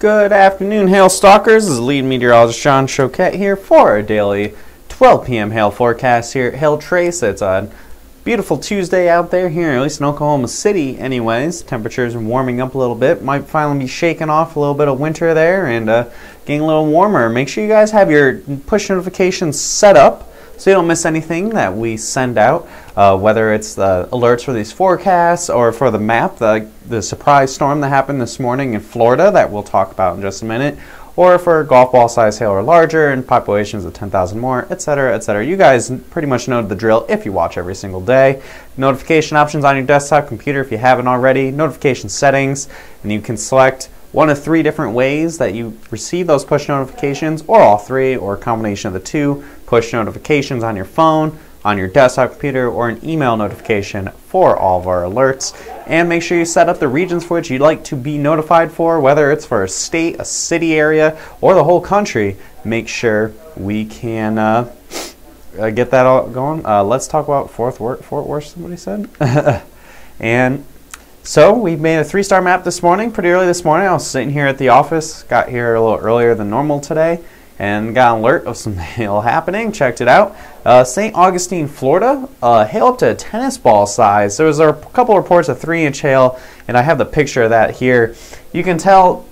Good afternoon, Hail Stalkers. This is lead meteorologist John Choquette here for our daily 12 p.m. hail forecast here at Hail Trace. It's a beautiful Tuesday out there here, at least in Oklahoma City anyways. Temperatures are warming up a little bit. Might finally be shaking off a little bit of winter there and getting a little warmer. Make sure you guys have your push notifications set up so you don't miss anything that we send out, whether it's the alerts for these forecasts or for the map, the surprise storm that happened this morning in Florida that we'll talk about in just a minute, or for golf ball size hail or larger and populations of 10,000 more, etc., etc. You guys pretty much know the drill if you watch every single day. Notification options on your desktop computer if you haven't already, notification settings, and you can select one of three different ways that you receive those push notifications, or all three, or a combination of the two. Push notifications on your phone, on your desktop computer, or an email notification for all of our alerts. And make sure you set up the regions for which you'd like to be notified for, whether it's for a state, a city area, or the whole country. Make sure we can get that all going. Let's talk about Fort Worth, somebody said. And so we made a 3-star map this morning, pretty early this morning. I was sitting here at the office, got here a little earlier than normal today, and got an alert of some hail happening. Checked it out. St. Augustine, Florida, hail up to a tennis ball size. There was a couple reports of 3-inch hail, and I have the picture of that here. You can tell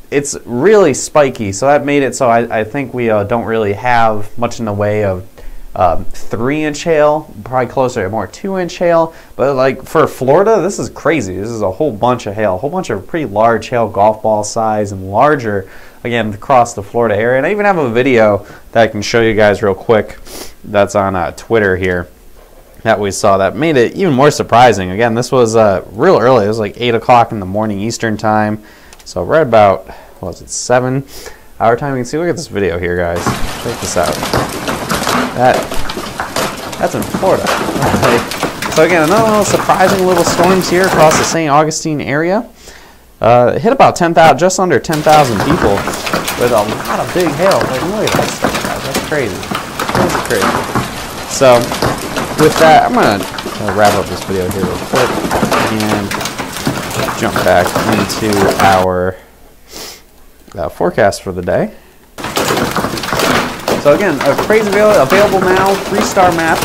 it's really spiky, so that made it so I think we don't really have much in the way of 3-inch hail, probably closer to more 2-inch hail. But like for Florida, this is crazy. This is a whole bunch of hail, a whole bunch of pretty large hail, golf ball size and larger, again, across the Florida area. And I even have a video that I can show you guys real quick that's on Twitter here that we saw that made it even more surprising. Again, this was real early. It was like 8 o'clock in the morning Eastern time, so right about, what was it, 7 our time. You can see, look at this video here, guys. Check this out. That's in Florida. So again, another little surprising little storms here across the St. Augustine area. It hit about 10,000, just under 10,000 people with a lot of big hail. Like, look at that stuff, guys. That's crazy. That's crazy. So with that, I'm gonna wrap up this video here real quick and jump back into our forecast for the day. So again, a crazy available now, 3-star map,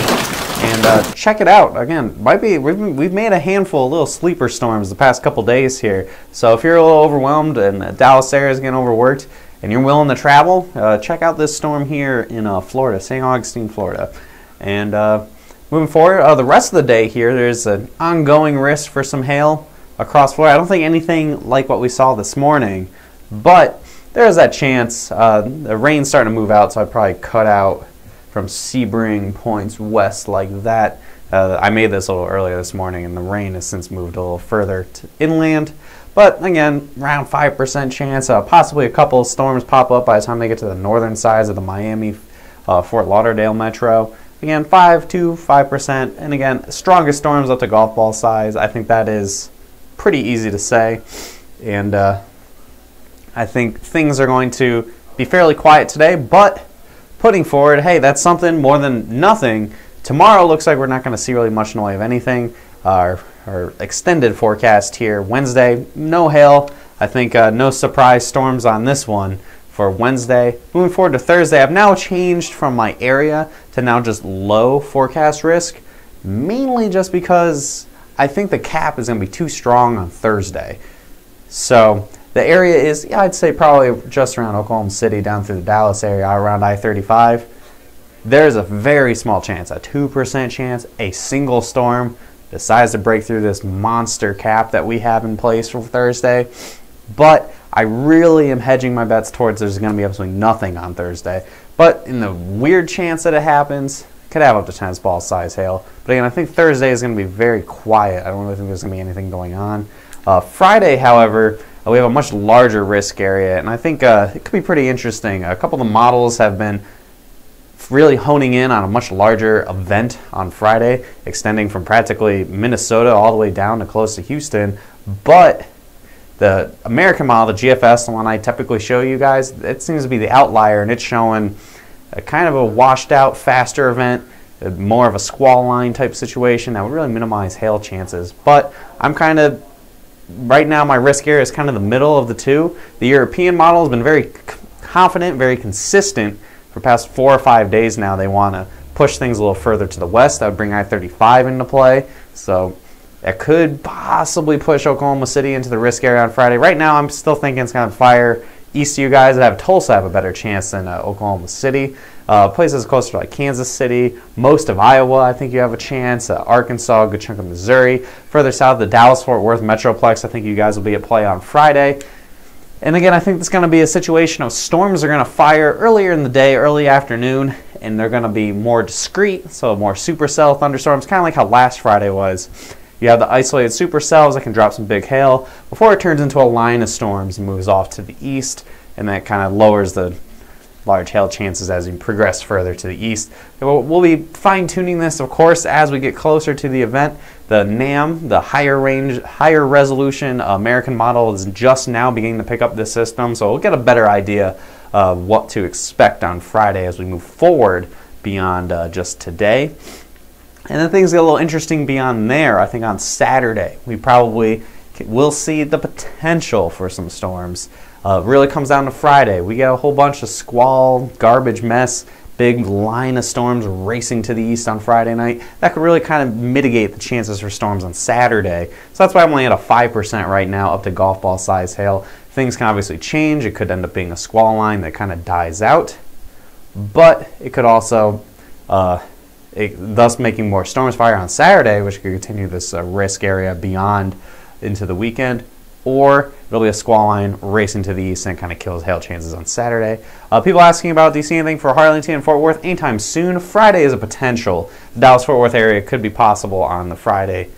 and check it out. Again, we've made a handful of little sleeper storms the past couple days here. So if you're a little overwhelmed and the Dallas area is getting overworked and you're willing to travel, check out this storm here in Florida, St. Augustine, Florida. And moving forward, the rest of the day here, there's an ongoing risk for some hail across Florida. I don't think anything like what we saw this morning, but there's that chance. The rain's starting to move out, so I'd probably cut out from Sebring points west like that. I made this a little earlier this morning, and the rain has since moved a little further to inland. But again, around 5% chance. Possibly a couple of storms pop up by the time they get to the northern sides of the Miami, Fort Lauderdale metro. Again, 5%. And again, strongest storms up to golf ball size. I think that is pretty easy to say. And I think things are going to be fairly quiet today, but putting forward, hey, that's something more than nothing. Tomorrow looks like we're not going to see really much in the way of anything. Our extended forecast here, Wednesday, no hail. I think no surprise storms on this one for Wednesday. Moving forward to Thursday, I've now changed from my area to now just low forecast risk, mainly just because I think the cap is going to be too strong on Thursday. So the area is, yeah, I'd say probably just around Oklahoma City down through the Dallas area, around I-35. There's a very small chance, a 2% chance, a single storm decides to break through this monster cap that we have in place for Thursday. But I really am hedging my bets towards there's going to be absolutely nothing on Thursday. But in the weird chance that it happens, could have up to tennis ball size hail. But again, I think Thursday is going to be very quiet. I don't really think there's going to be anything going on. Friday, however, we have a much larger risk area, and I think it could be pretty interesting. A couple of the models have been really honing in on a much larger event on Friday, extending from practically Minnesota all the way down to close to Houston. But the American model, the GFS, the one I typically show you guys, it seems to be the outlier, and it's showing a kind of a washed out, faster event, more of a squall line type situation that would really minimize hail chances. But I'm kind of right now my risk area is kind of the middle of the two. The European model has been very confident, very consistent for the past 4 or 5 days now. They want to push things a little further to the west. That would bring I-35 into play. So it could possibly push Oklahoma City into the risk area on Friday. Right now, I'm still thinking it's going to fire east to you guys. I have Tulsa have a better chance than Oklahoma City. Places closer to like Kansas City, most of Iowa, I think you have a chance. Arkansas, a good chunk of Missouri. Further south, the Dallas-Fort Worth Metroplex, I think you guys will be at play on Friday. And again, I think it's going to be a situation of storms are going to fire earlier in the day, early afternoon, and they're going to be more discreet, so more supercell thunderstorms, kind of like how last Friday was. You have the isolated supercells that can drop some big hail before it turns into a line of storms and moves off to the east, and that kind of lowers the large hail chances as you progress further to the east. We'll be fine-tuning this, of course, as we get closer to the event. The NAM, the higher range, higher resolution American model, is just now beginning to pick up this system, so we'll get a better idea of what to expect on Friday as we move forward beyond just today. And then things get a little interesting beyond there. I think on Saturday we probably will see the potential for some storms. Really comes down to Friday. We get a whole bunch of squall, garbage mess, big line of storms racing to the east on Friday night. That could really kind of mitigate the chances for storms on Saturday. So that's why I'm only at a 5% right now, up to golf ball size hail. Things can obviously change. It could end up being a squall line that kind of dies out. But it could also thus making more storms fire on Saturday, which could continue this risk area beyond into the weekend, or it'll be a squall line racing to the east and kind of kills hail chances on Saturday. People asking about, do you see anything for Harlingen and Fort Worth anytime soon? Friday is a potential. The Dallas-Fort Worth area could be possible on the Friday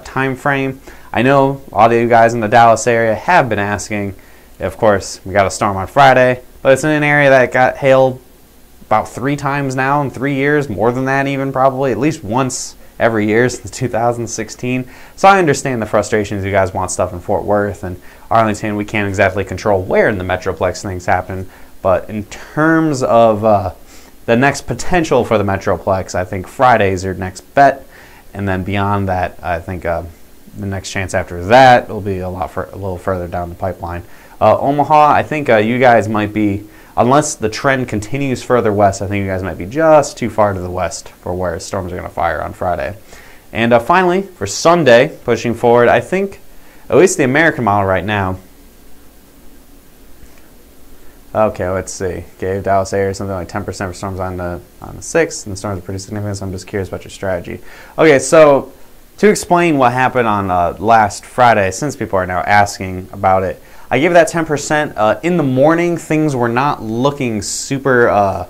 time frame. I know a lot of you guys in the Dallas area have been asking. Of course, we got a storm on Friday, but it's in an area that got hailed about 3 times now in 3 years, more than that even probably, at least once every year since 2016. So I understand the frustrations. You guys want stuff in Fort Worth and Arlington. We can't exactly control where in the Metroplex things happen, but in terms of the next potential for the Metroplex, I think Friday is your next bet, and then beyond that, I think the next chance after that will be a little further down the pipeline. Omaha, I think you guys might be, unless the trend continues further west, I think you guys might be just too far to the west for where storms are going to fire on Friday. And finally, for Sunday, pushing forward, I think, at least the American model right now. Okay, let's see. Gave Dallas area something like 10% for storms on the 6th, and the storms are pretty significant, so I'm just curious about your strategy. Okay, so to explain what happened on last Friday, since people are now asking about it, I gave that 10%. In the morning, things were not looking super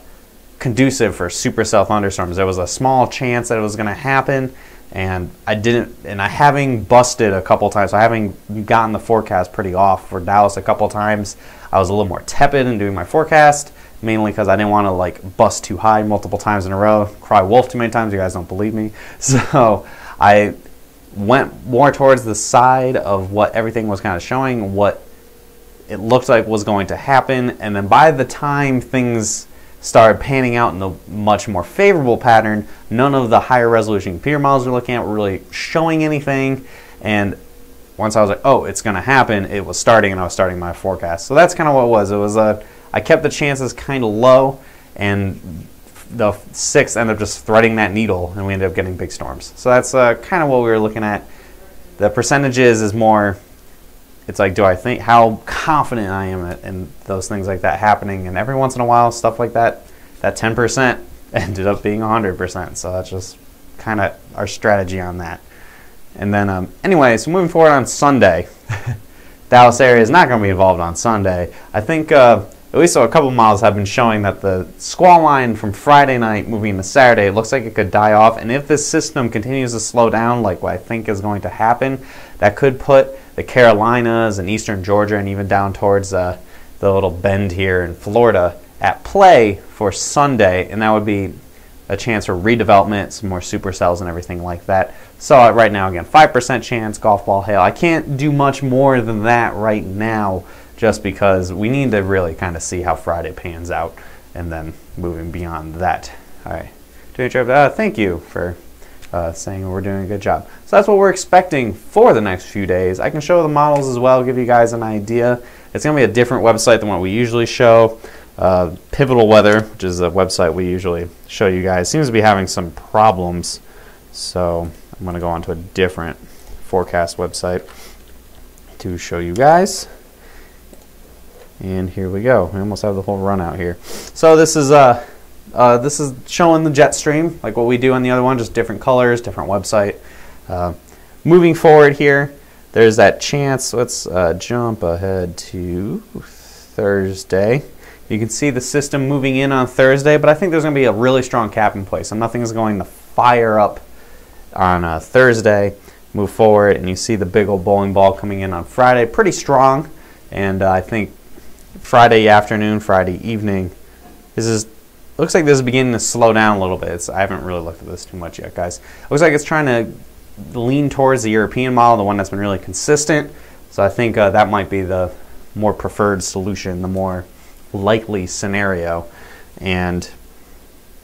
conducive for supercell thunderstorms. There was a small chance that it was going to happen, and I having busted a couple times, so having gotten the forecast pretty off for Dallas a couple times, I was a little more tepid in doing my forecast, mainly because I didn't want to like bust too high multiple times in a row, cry wolf too many times. You guys don't believe me, so I went more towards the side of what everything was kind of showing, what it looked like was going to happen, and then by the time things started panning out in a much more favorable pattern, none of the higher resolution computer models we're looking at were really showing anything, and once I was like, oh, it's going to happen, it was starting, and I was starting my forecast. So that's kind of what it was. It was I kept the chances kind of low, and the 6th ended up just threading that needle, and we ended up getting big storms. So that's kind of what we were looking at. The percentages is more, it's like, do I think how confident I am in those things like that happening, and every once in a while, stuff like that, that 10% ended up being 100%. So that's just kind of our strategy on that. And then, anyway, so moving forward on Sunday, Dallas area is not going to be involved on Sunday. I think at least a couple models have been showing that the squall line from Friday night moving to Saturday, it looks like it could die off. And if this system continues to slow down, like what I think is going to happen, that could put the Carolinas and eastern Georgia and even down towards the little bend here in Florida at play for Sunday, and that would be a chance for redevelopment, some more supercells and everything like that. So right now, again, 5% chance, golf ball hail. I can't do much more than that right now just because we need to really kind of see how Friday pans out and then moving beyond that. All right. Thank you for saying we're doing a good job. So that's what we're expecting for the next few days. I can show the models as well, give you guys an idea. It's going to be a different website than what we usually show. Pivotal Weather, which is a website we usually show you guys, seems to be having some problems. So I'm going to go on to a different forecast website to show you guys. And here we go. We almost have the whole run out here. So this is showing the jet stream, like what we do on the other one, just different colors, different website. Moving forward here, there's that chance. Let's jump ahead to Thursday. You can see the system moving in on Thursday, but I think there's going to be a really strong cap in place. And nothing is going to fire up on Thursday. Move forward, and you see the big old bowling ball coming in on Friday. Pretty strong. And I think Friday afternoon, Friday evening, looks like this is beginning to slow down a little bit. I haven't really looked at this too much yet, guys. Looks like it's trying to lean towards the European model, the one that's been really consistent. So I think that might be the more preferred solution, the more likely scenario. And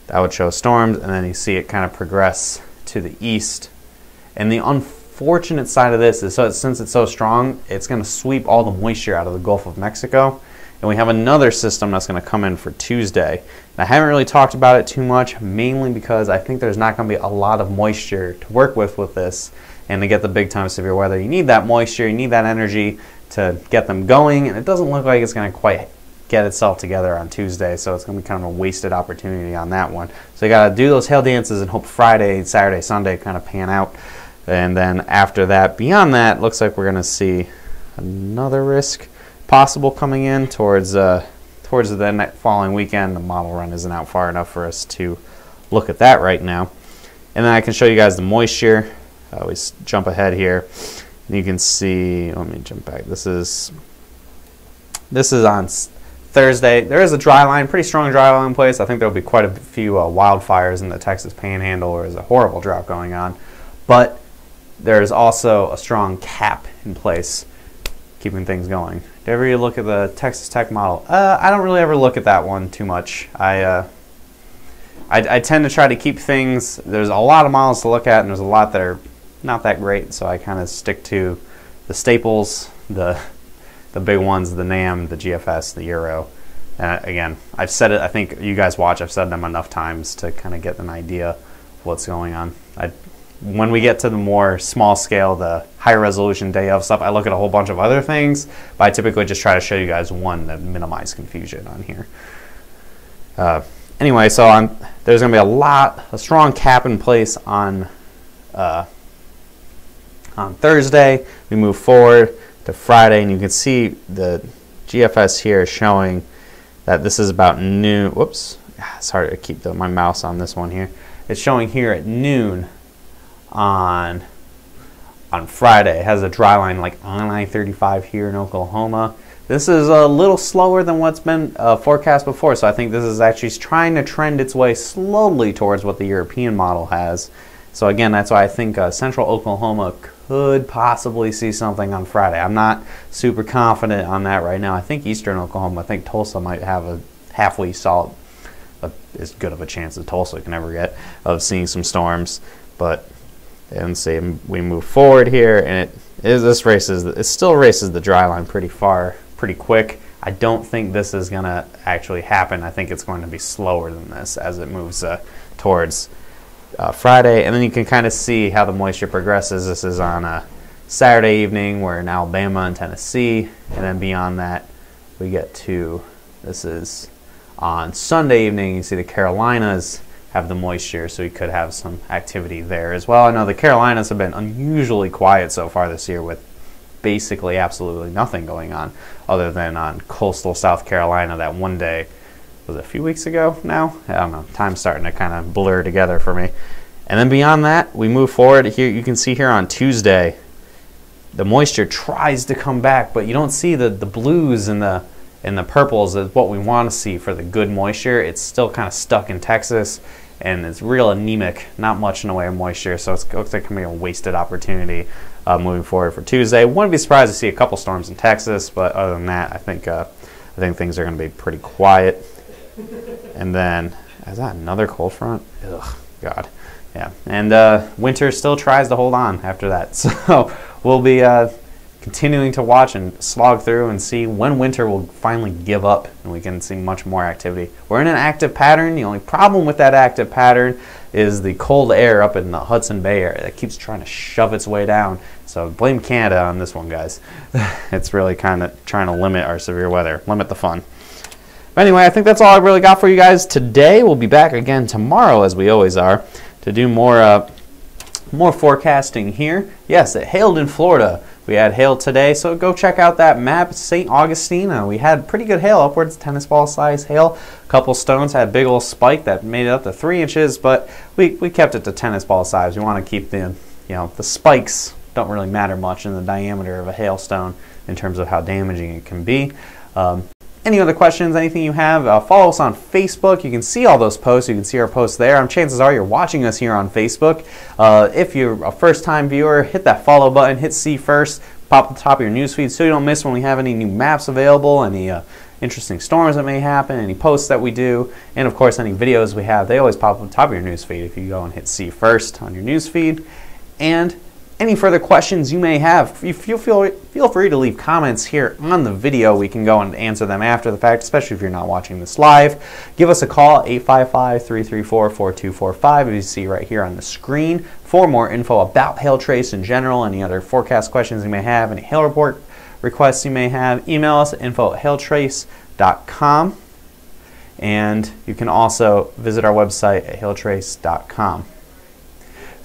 that would show storms, and then you see it kind of progress to the east. And the unfortunate side of this is, since it's so strong, it's going to sweep all the moisture out of the Gulf of Mexico. And we have another system that's going to come in for Tuesday. And I haven't really talked about it too much, mainly because I think there's not going to be a lot of moisture to work with this. And to get the big time severe weather, you need that moisture, you need that energy to get them going. And it doesn't look like it's going to quite get itself together on Tuesday, so it's going to be kind of a wasted opportunity on that one. So you got to do those hail dances and hope Friday, Saturday, Sunday kind of pan out. And then after that, beyond that, looks like we're going to see another risk possible coming in towards the following weekend. The model run isn't out far enough for us to look at that right now. And then I can show you guys the moisture. I always jump ahead here. And you can see, let me jump back. This is on Thursday. There is a dry line, pretty strong dry line in place. I think there will be quite a few wildfires in the Texas Panhandle, where there's a horrible drought going on. But there's also a strong cap in place, keeping things going. Did you ever look at the Texas Tech model? I don't really ever look at that one too much. I tend to try to keep things. There's a lot of models to look at, and there's a lot that are not that great. So I kind of stick to the staples, the big ones, the NAM, the GFS, the Euro. And again, I've said it, I think you guys watch, I've said them enough times to kind of get an idea of what's going on. When we get to the more small scale, the high resolution day of stuff, I look at a whole bunch of other things, but I typically just try to show you guys one to minimize confusion on here. Anyway, so there's going to be a strong cap in place on Thursday. We move forward to Friday, and you can see the GFS here showing that this is about noon. Whoops, it's hard to keep my mouse on this one here. It's showing here at noon on Friday. It has a dry line like on I-35 here in Oklahoma. This is a little slower than what's been forecast before, so I think this is actually trying to trend its way slowly towards what the European model has. So again, that's why I think central Oklahoma could possibly see something on Friday. I'm not super confident on that right now. I think eastern Oklahoma, I think Tulsa might have a halfway solid, as good of a chance as Tulsa can ever get of seeing some storms. But and say we move forward here, and it still races the dry line pretty quick. I don't think this is going to actually happen. I think it's going to be slower than this as it moves towards Friday. And then you can kind of see how the moisture progresses. This is on a Saturday evening. We're in Alabama and Tennessee, and then beyond that we get to, this is on Sunday evening. You see the Carolinas have the moisture, so we could have some activity there as well. I know the Carolinas have been unusually quiet so far this year, with basically absolutely nothing going on, other than on coastal South Carolina that one day, was it a few weeks ago now? I don't know. Time's starting to kind of blur together for me. And then beyond that, we move forward. Here you can see here on Tuesday, the moisture tries to come back, but you don't see the blues and the purples is what we want to see for the good moisture. It's still kind of stuck in Texas, and it's real anemic, not much in the way of moisture, so it looks like it can be a wasted opportunity moving forward for Tuesday. Wouldn't be surprised to see a couple storms in Texas, but other than that, I think things are going to be pretty quiet. And then, is that another cold front? Ugh, God. Yeah, and winter still tries to hold on after that. So we'll be continuing to watch and slog through and see when winter will finally give up and we can see much more activity. We're in an active pattern. The only problem with that active pattern is the cold air up in the Hudson Bay area that keeps trying to shove its way down. So blame Canada on this one, guys. It's really kind of trying to limit our severe weather, limit the fun. But anyway, I think that's all I really got for you guys today. We'll be back again tomorrow, as we always are, to do more forecasting here. Yes, it hailed in Florida. We had hail today, so go check out that map. St. Augustine, we had pretty good hail, upwards tennis ball size hail. A couple stones had a big old spike that made it up to 3 inches, but we kept it to tennis ball size. We want to keep the, the spikes don't really matter much in the diameter of a hailstone in terms of how damaging it can be. Any other questions, anything you have, follow us on Facebook. You can see all those posts. You can see our posts there. Chances are you're watching us here on Facebook. If you're a first-time viewer, hit that follow button, hit see first, pop at the top of your newsfeed so you don't miss when we have any new maps available, any interesting storms that may happen, any posts that we do, and of course any videos we have. They always pop at the top of your newsfeed if you go and hit see first on your newsfeed. And any further questions you may have, feel free to leave comments here on the video. We can go and answer them after the fact, especially if you're not watching this live. Give us a call, 855-334-4245, as you see right here on the screen, for more info about hail trace in general, any other forecast questions you may have, any hail report requests you may have. Email us at info@hailtrace.com, and you can also visit our website at hailtrace.com.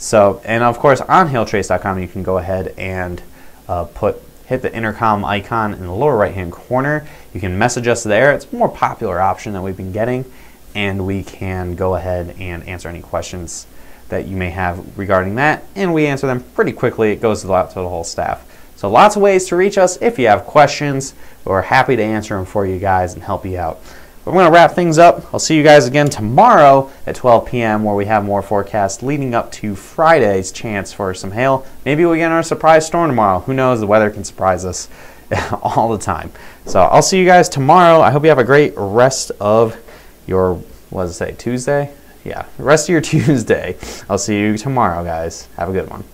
So, and of course on hailtrace.com you can go ahead and hit the intercom icon in the lower right hand corner. You can message us there. It's a more popular option that we've been getting, and we can go ahead and answer any questions that you may have regarding that, and we answer them pretty quickly. It goes out to the whole staff. So lots of ways to reach us. If you have questions, we're happy to answer them for you guys and help you out. We're going to wrap things up. I'll see you guys again tomorrow at 12 p.m. where we have more forecasts leading up to Friday's chance for some hail. Maybe we get our surprise storm tomorrow. Who knows? The weather can surprise us all the time. So I'll see you guys tomorrow. I hope you have a great rest of your, what does it say, Tuesday? Yeah, the rest of your Tuesday. I'll see you tomorrow, guys. Have a good one.